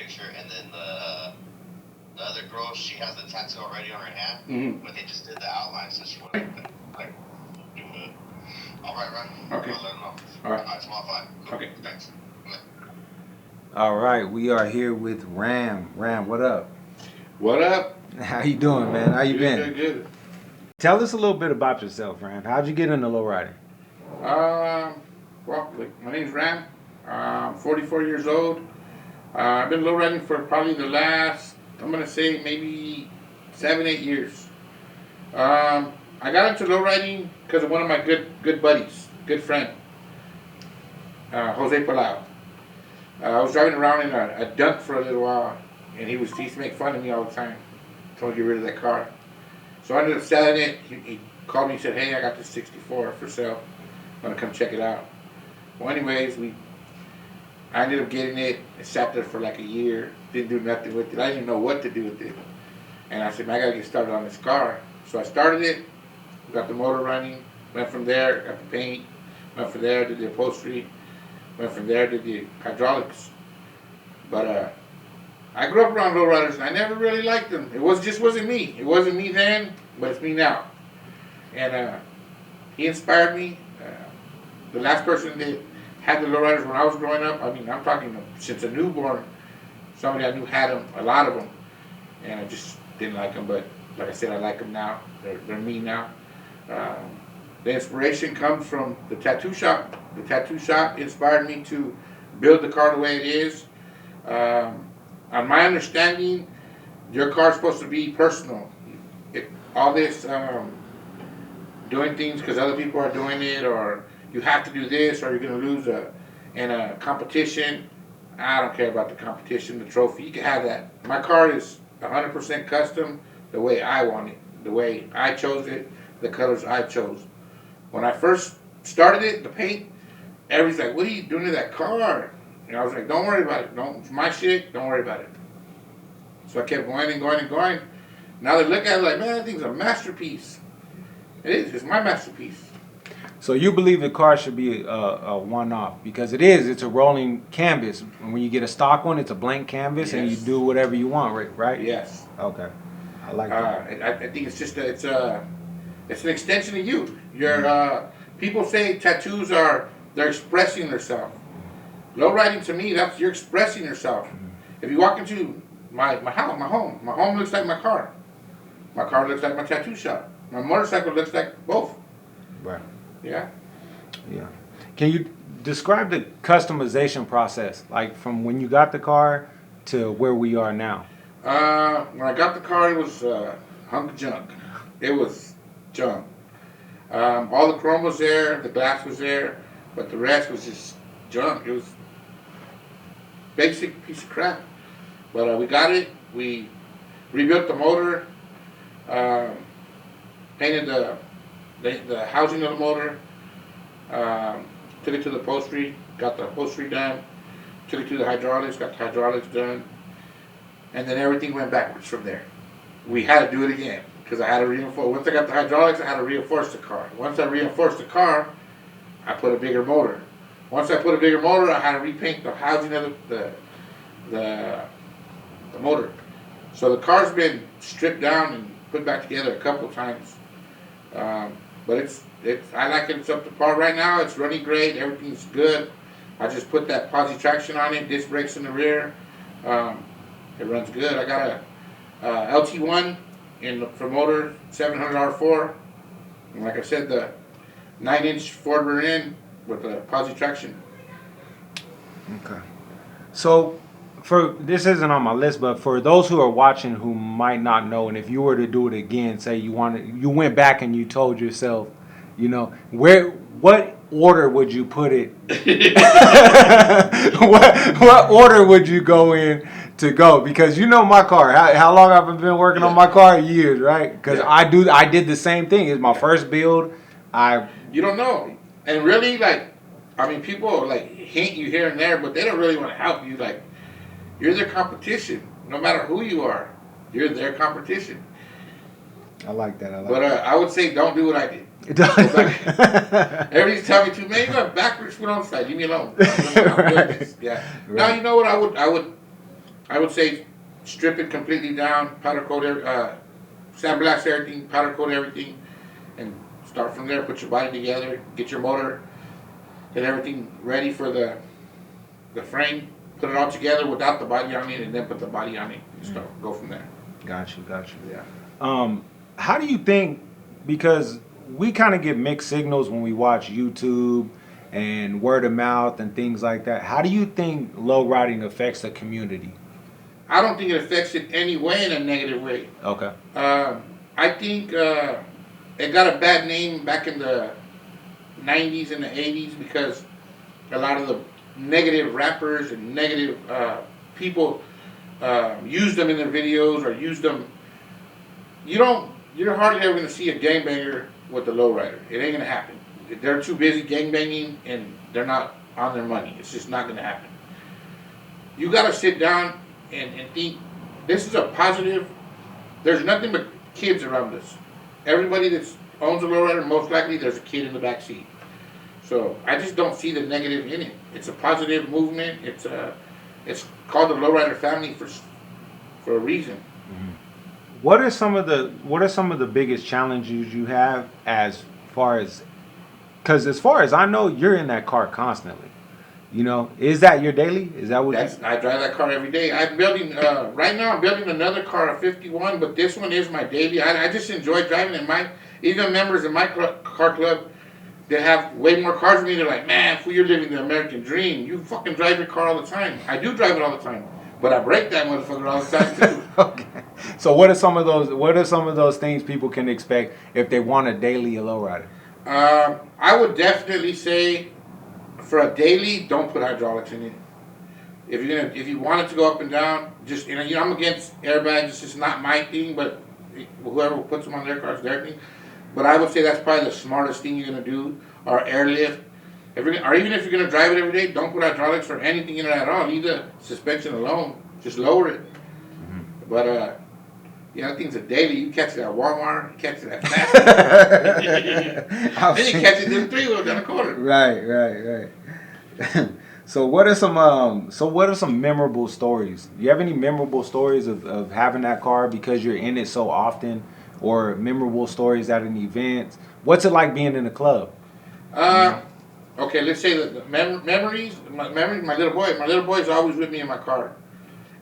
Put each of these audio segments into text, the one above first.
picture, and then the other girl, she has the tattoo already on her hand, but they just did the outline, so she wanted like do it. All right, right. Okay. I'll let them know. All right. It's my fine. Cool. Okay. Thanks. All right, we are here with Ram. Ram, what up? What up? How you doing, man? How you been? Good. Tell us a little bit about yourself, Ram. How'd you get into lowriding? Well, my name's Ram. I'm 44 years old. I've been lowriding for probably the last, I'm gonna say maybe 7-8 years. I got into lowriding because of one of my good buddies, good friend, Jose Palau. I was driving around in a dunk for a little while, and he used to make fun of me all the time. Told me to get rid of that car. So I ended up selling it. He called me and said, hey, I got this 64 for sale. I'm going to come check it out. Well, anyways, I ended up getting it. It sat there for like a year. Didn't do nothing with it. I didn't even know what to do with it. And I said, man, I got to get started on this car. So I started it, got the motor running, went from there, got the paint, went from there, did the upholstery, went from there, did the hydraulics. But I grew up around lowriders, and I never really liked them. It just wasn't me. It wasn't me then, but it's me now. And he inspired me. The last person that had the lowriders when I was growing up, I mean, I'm talking since a newborn, somebody I knew had them, a lot of them, and I just didn't like them. But like I said, I like them now. They're me now. The inspiration comes from the tattoo shop. The tattoo shop inspired me to build the car the way it is. On my understanding, your car's supposed to be personal. All this doing things because other people are doing it, or you have to do this, or you're going to lose in a competition. I don't care about the competition, the trophy. You can have that. My car is 100% custom, the way I want it, the way I chose it, the colors I chose. When I first started it, the paint, everybody's like, what are you doing to that car? And I was like, don't worry about it. It's my shit. Don't worry about it. So I kept going and going and going. Now they look at it like, man, that thing's a masterpiece. It is. It's my masterpiece. So you believe the car should be a one-off because it is. It's a rolling canvas. And when you get a stock one, it's a blank canvas, and you do whatever you want, right? Yes. Okay. I like that. I think it's just it's an extension of you. People say tattoos they're expressing themselves. Lowriding to me, you're expressing yourself. If you walk into my home looks like my car. My car looks like my tattoo shop. My motorcycle looks like both. Right. Yeah. Yeah. Can you describe the customization process, like from when you got the car to where we are now? When I got the car, it was hunk of junk. It was junk. All the chrome was there, the glass was there, but the rest was just junk. It was basic piece of crap. But we got it. We rebuilt the motor, painted the housing of the motor, took it to the upholstery, got the upholstery done, took it to the hydraulics, got the hydraulics done, and then everything went backwards from there. We had to do it again because I had to reinforce. Once I got the hydraulics, I had to reinforce the car. Once I reinforced the car, I put a bigger motor. Once I put a bigger motor, I had to repaint the housing of the motor. So the car's been stripped down and put back together a couple of times. But I like it. It's up to par right now. It's running great. Everything's good. I just put that posi traction on it, disc brakes in the rear. It runs good. I got a LT1 for motor, 700 R4. And like I said, the 9-inch Ford rear end with the posi traction. Okay. So, this isn't on my list, but for those who are watching who might not know, and if you were to do it again, say you went back and you told yourself, what order would you put it? what order would you go in to go? Because you know my car. How long I've been working on my car? Years, right? Because I did the same thing. It's my first build. You don't know, and really, people hint you here and there, but they don't really want to help you. You're their competition. No matter who you are, you're their competition. I like that. I would say don't do what I did. Everybody's telling me to, man, you got backwards foot on the side. Leave me alone. Right. Yeah. Right. Now you know what I I would say strip it completely down, powder coat sandblast everything, powder coat everything, and start from there. Put your body together, get your motor, get everything ready for the frame. Put it all together without the body on it, and then put the body on it. Go from there. Got you. Yeah. How do you think? Because we kind of get mixed signals when we watch YouTube and word of mouth and things like that. How do you think low riding affects the community? I don't think it affects it any way in a negative way. Okay. I think it got a bad name back in the 90s and the 80s because a lot of the negative rappers and negative people used them in their videos or used them. You're hardly ever going to see a gangbanger with a lowrider. It ain't going to happen. They're too busy gangbanging and they're not on their money. It's just not going to happen. You got to sit down and think, this is a positive. There's nothing but kids around us. Everybody that owns a lowrider, most likely there's a kid in the back seat. So I just don't see the negative in it. It's a positive movement. It's called the lowrider family for a reason. Mm-hmm. What are some of the biggest challenges you have as far as, because as far as I know, you're in that car constantly. You know, is that your daily? Is that what? I drive that car every day. I'm building right now. I'm building another car, a '51, but this one is my daily. I just enjoy driving it. Even members of my car club, they have way more cars than me. They're like, man, fool, you're living the American dream. You fucking drive your car all the time. I do drive it all the time, but I break that motherfucker all the time too. Okay. So what are some of those things people can expect if they want a daily lowrider? I would definitely say, for a daily, don't put hydraulics in it. If you want it to go up and down, just I'm against airbags. It's just not my thing. But whoever puts them on their car is their thing. But I would say that's probably the smartest thing you're gonna do. Or airlift. Or even if you're gonna drive it every day, don't put hydraulics or anything in it at all. Leave the suspension alone. Just lower it. Mm-hmm. But that thing's a daily. You catch it at Walmart. You catch it at Fast. Then you catch it in 3-wheel down the corner. Right. So what are some memorable stories? Do you have any memorable stories of having that car because you're in it so often, or memorable stories at an event? What's it like being in a club? Okay, let's say the memories. My little boy's always with me in my car.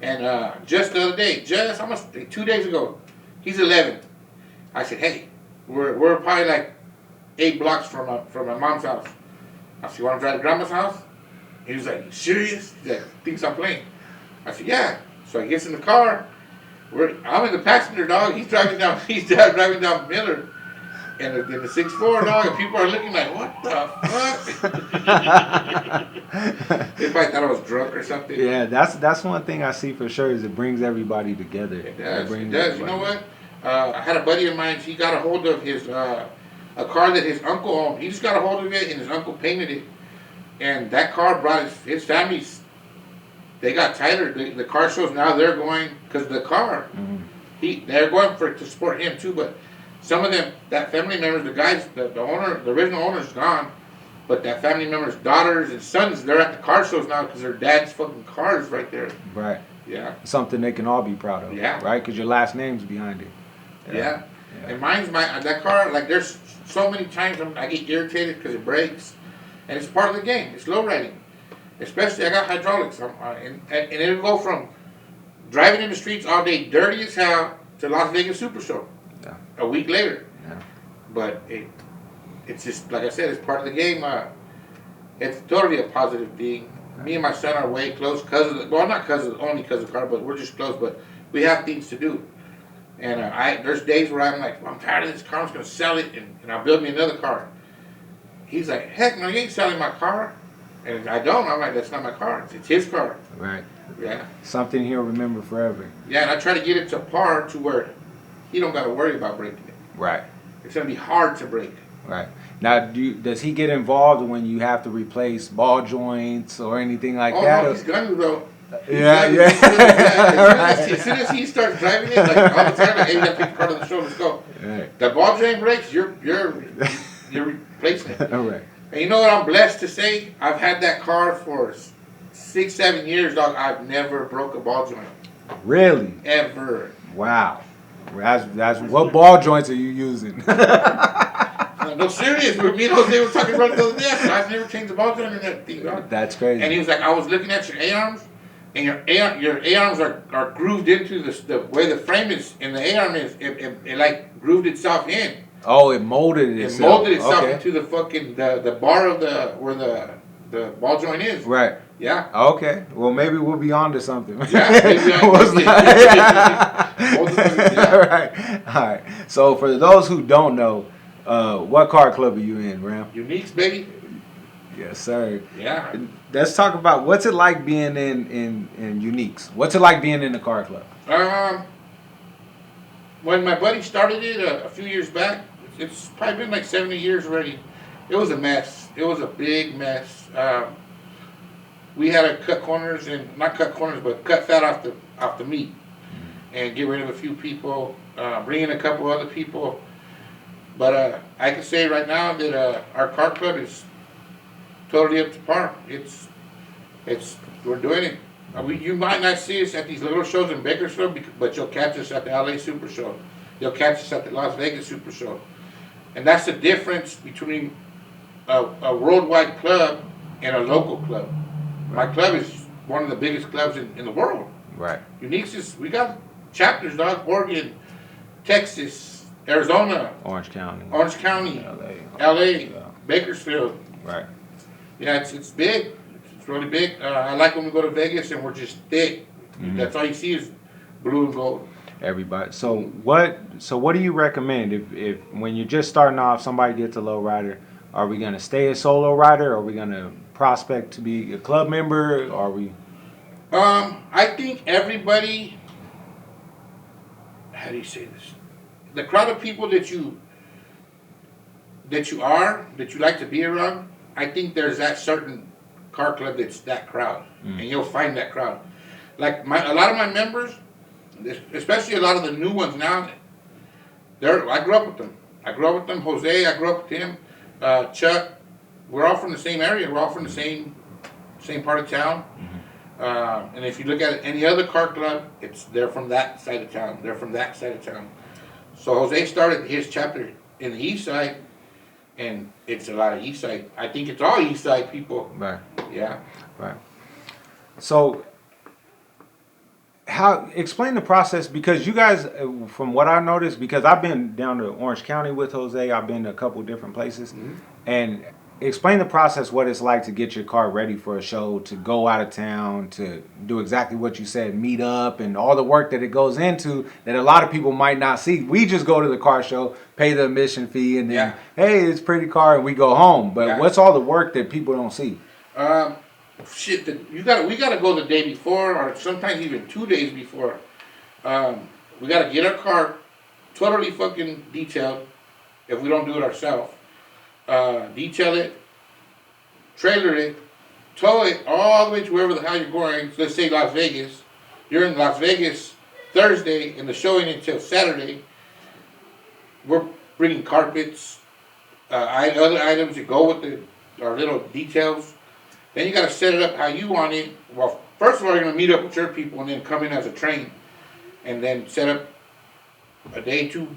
And just the other day, just almost 2 days ago, he's 11. I said, hey, we're probably like 8 blocks from my mom's house. I said, you want to drive to grandma's house? He was like, you serious? He's like, thinks I'm playing. I said, yeah. So he gets in the car. I'm in the passenger, dog. He's driving down Miller. And in the 6'4", dog, and people are looking like, what the fuck? They probably thought I was drunk or something. Yeah, that's one thing I see for sure is it brings everybody together. It does. You know what? I had a buddy of mine. He got a hold of a car that his uncle owned. He just got a hold of it, and his uncle painted it. And that car brought his families. They got tighter. The car shows now they're going because the car. Mm-hmm. They're going to support him too, but. Some of them, that family members, the guys, the owner, the original owner's gone, but that family members' daughters and sons, they're at the car shows now because their dad's fucking car is right there. Right. Yeah. Something they can all be proud of. Yeah. Right? Because your last name's behind it. Yeah. And that car, like there's so many times I get irritated because it breaks, and it's part of the game. It's low riding. Especially, I got hydraulics, and it'll go from driving in the streets all day, dirty as hell, to Las Vegas Super Show. Yeah. A week later. Yeah. But it's just, like I said, it's part of the game. It's totally a positive thing. Me and my son are way close not only because of the car, but we're just close, but we have things to do. And there's days where I'm like, I'm tired of this car, I'm just going to sell it, and I'll build me another car. He's like, heck no, you ain't selling my car. And I don't. I'm like, that's not my car. It's his car. Right. Yeah. Something he'll remember forever. Yeah, and I try to get it to par to where he don't got to worry about breaking it. Right. It's going to be hard to break. Right. Now, does he get involved when you have to replace ball joints or anything like that? No, he's gonna though. Yeah. As soon as he starts driving it, like all the time, like, hey, you got to pick the car to the show, let's go. Right. The ball joint breaks, you're replacing it. All right. And you know what I'm blessed to say? I've had that car for 6, 7 years, dog, I've never broke a ball joint. Really? Ever. Wow. That's what ball joints are you using? No, serious. Me and Jose were talking about it the other day. I've never changed the ball joint in that thing, dog. That's crazy. And he was like, I was looking at your A-arms, and your A-arms are grooved into the way the frame is, and the A-arm is, it like grooved itself in. Oh, it molded itself. It molded itself okay. into the fucking, the bar of where the ball joint is. Right. Yeah. Okay. Well, maybe we'll be on to something. Yeah. Maybe yeah. Right. All right. So for those who don't know, what car club are you in, Ram? Uniques, baby. Yes, sir. Yeah. Let's talk about what's it like being in Uniques. What's it like being in the car club? When my buddy started it a few years back, it's probably been like 70 years already. It was a mess. It was a big mess. We had to cut corners and not cut corners, but cut fat off the meat, and get rid of a few people, bring in a couple other people. But I can say right now that our car club is totally up to par. We're doing it. You might not see us at these little shows in Bakersfield, but you'll catch us at the LA Super Show. You'll catch us at the Las Vegas Super Show. And that's the difference between a worldwide club and a local club. My club is one of the biggest clubs in the world. Right. Uniques we got chapters, dog. Oregon, Texas, Arizona, Orange County, LA, yeah. Bakersfield. Right. Yeah, it's big. It's really big. I like when we go to Vegas and we're just thick. Mm-hmm. That's all you see is blue and gold. Everybody. So what do you recommend if when you're just starting off, somebody gets a low rider? Are we gonna stay a solo rider? Are we gonna prospect to be a club member? Are we? I think everybody. How do you say this? The crowd of people that you like to be around. I think there's that certain car club that's that crowd, and you'll find that crowd. Like a lot of my members, especially a lot of the new ones now. I grew up with them. Jose, I grew up with him. Chuck, we're all from the same area. We're all from the same part of town. Mm-hmm. And if you look at any other car club, they're from that side of town. So Jose started his chapter in the east side, and it's a lot of east side. I think it's all east side people. Right. Yeah. Right. So, explain the process, because you guys, from what I noticed, because I've been down to Orange County with Jose, I've been to a couple different places, and explain the process, what it's like to get your car ready for a show, to go out of town, to do exactly what you said, meet up, and all the work that it goes into that a lot of people might not see. We just go to the car show, pay the admission fee, and then, hey, it's a pretty car, and we go home. But what's all the work that people don't see? We gotta go the day before, or sometimes even 2 days before. We gotta get our car totally fucking detailed if we don't do it ourselves. Detail it, trailer it, tow it all the way to wherever the hell you're going. So let's say Las Vegas. You're in Las Vegas Thursday, and the show ain't until Saturday. We're bringing carpets, other items that go with our little details. Then you got to set it up how you want it. Well, first of all, you're going to meet up with your people and then come in as a train. And then set up a day or two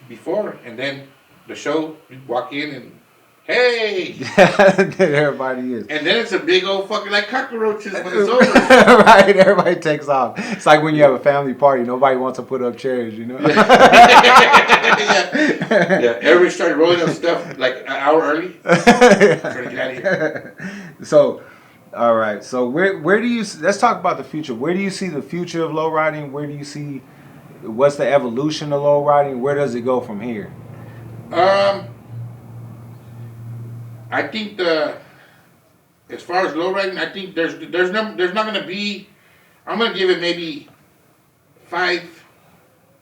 before. And then the show, you walk in and, hey! Everybody is. And then it's a big old fucking like cockroaches when it's over. Right, everybody takes off. It's like when you have a family party, nobody wants to put up chairs, you know? Yeah, everybody started rolling up stuff like an hour early. Trying to get out of here. So, all right. So where do you? Let's talk about the future. Where do you see the future of low riding? Where do you see? What's the evolution of low riding? Where does it go from here? I think as far as low riding, I think there's not going to be. I'm going to give it maybe 5,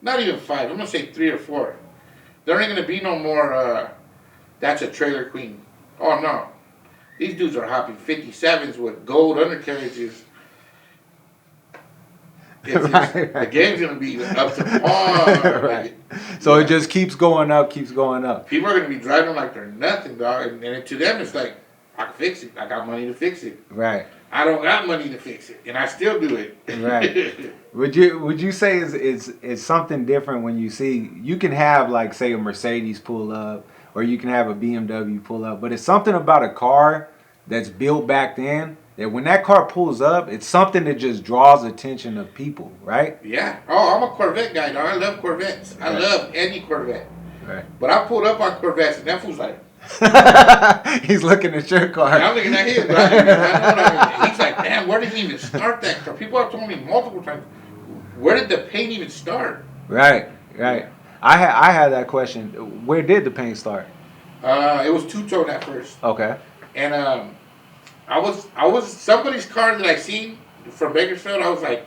not even 5. I'm going to say 3 or 4. There ain't going to be no more. That's a trailer queen. Oh no. These dudes are hopping 57s with gold undercarriages. The game's going to be up to par. Right. So it just keeps going up, keeps going up. People are going to be driving like they're nothing, dog. And to them, it's like, I can fix it. I got money to fix it. Right. I don't got money to fix it, and I still do it. Right. Would you say is something different when you see you can have like say a Mercedes pull up or you can have a BMW pull up, but it's something about a car that's built back then that when that car pulls up, it's something that just draws attention of people, right? Yeah. Oh, I'm a Corvette guy, dog. I love Corvettes. I love any Corvette. Right. But I pulled up on Corvettes, and that fool's like, He's looking at your car. I'm looking at his, but I know what I mean. He's like, damn, where did he even start that car? People have told me multiple times, where did the paint even start? Right. I had that question. Where did the paint start? It was two-tone at first. Okay. And I was somebody's car that I seen from Bakersfield. I was like,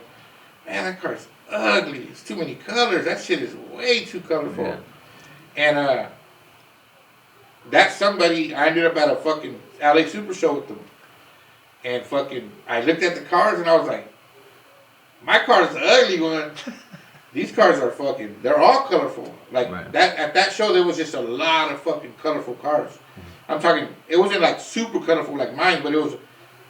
man, that car's ugly. It's too many colors. That shit is way too colorful. Yeah. And that somebody, I ended up at a fucking LA Super Show with them. And fucking, I looked at the cars and I was like, my car's the ugly one. These cars are fucking, they're all colorful. Like right. that at that show, there was just a lot of fucking colorful cars. I'm talking, it wasn't like super colorful like mine, but it was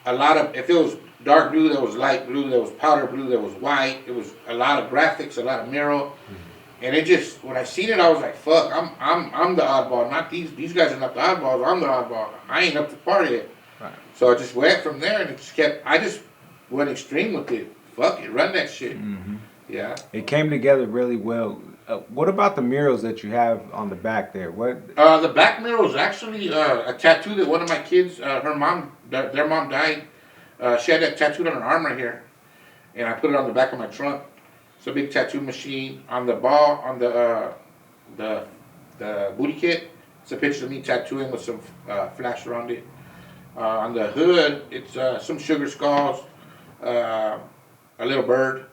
a lot of, if it was dark blue, there was light blue, there was powder blue, there was white. It was a lot of graphics, a lot of mural. And it just, when I seen it, I was like, fuck, I'm the oddball. Not these guys are not the oddballs, I'm the oddball. I ain't up to par yet. Right. So I just went from there and it just kept, I just went extreme with it. Fuck it, run that shit. Mm-hmm. Yeah. It came together really well. What about the murals that you have on the back there? What? The back mural is actually a tattoo that one of my kids, her mom, their mom died. She had that tattooed on her arm right here. And I put it on the back of my trunk. It's a big tattoo machine. On the ball, on the booty kit, it's a picture of me tattooing with some flash around it. On the hood, it's some sugar skulls, a little bird,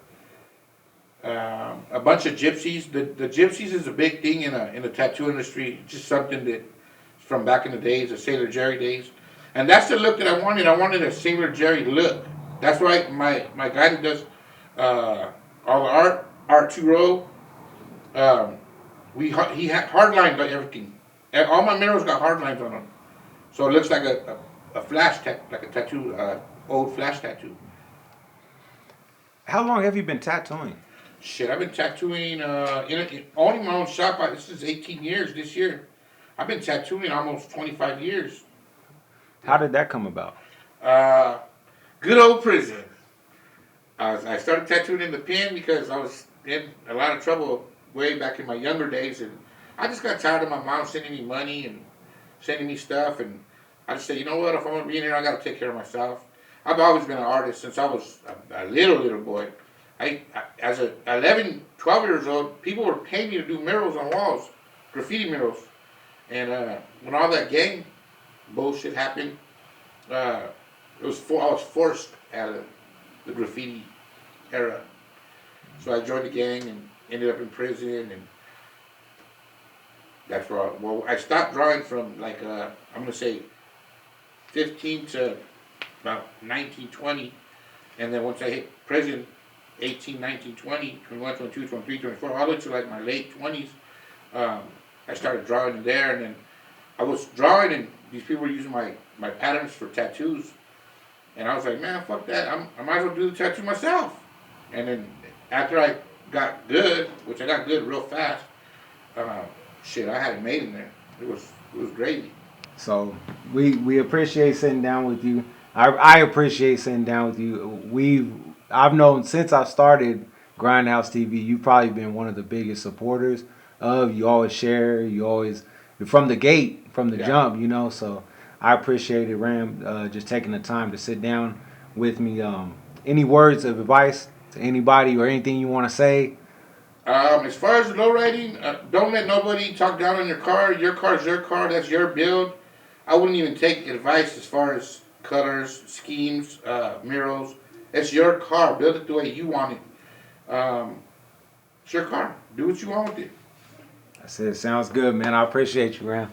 a bunch of gypsies. The gypsies is a big thing in the tattoo industry. It's just something that from back in the days, the Sailor Jerry days. And that's the look that I wanted. I wanted a Sailor Jerry look. That's why my guy that does all the art 2 row, he had hard lines on everything. And all my murals got hard lines on them. So it looks like a flash like a tattoo, old flash tattoo. How long have you been tattooing? Shit, I've been tattooing owning my own shop. This is 18 years this year. I've been tattooing almost 25 years. How did that come about? Good old prison. I started tattooing in the pen because I was in a lot of trouble way back in my younger days, and I just got tired of my mom sending me money and sending me stuff, and I just said, you know what, if I'm gonna be in here, I gotta take care of myself. I've always been an artist since I was a little boy. I as a 11, 12 years old, people were paying me to do murals on walls, graffiti murals, and when all that gang bullshit happened, I was forced out of the graffiti era. So I joined the gang and ended up in prison, and that's where I stopped drawing from like I'm gonna say 15 to about 19, 20, and then once I hit prison, 18, 19, 20, 21, 22, 23, 24, all the way to like my late 20s, I started drawing in there, and then I was drawing and these people were using my patterns for tattoos. And I was like, man, fuck that. I might as well do the tattoo myself. And then after I got good, which I got good real fast, shit, I had it made in there. It was gravy. So we appreciate sitting down with you. I appreciate sitting down with you. I've known since I started Grindhouse TV, you've probably been one of the biggest supporters of. You always share. You always from the gate, from the jump. You know, so. I appreciate it, Ram, just taking the time to sit down with me. Any words of advice to anybody or anything you want to say? As far as lowriding, don't let nobody talk down on your car. Your car's your car. That's your build. I wouldn't even take advice as far as colors, schemes, murals. It's your car. Build it the way you want it. It's your car. Do what you want with it. That's it. Sounds good, man. I appreciate you, Ram.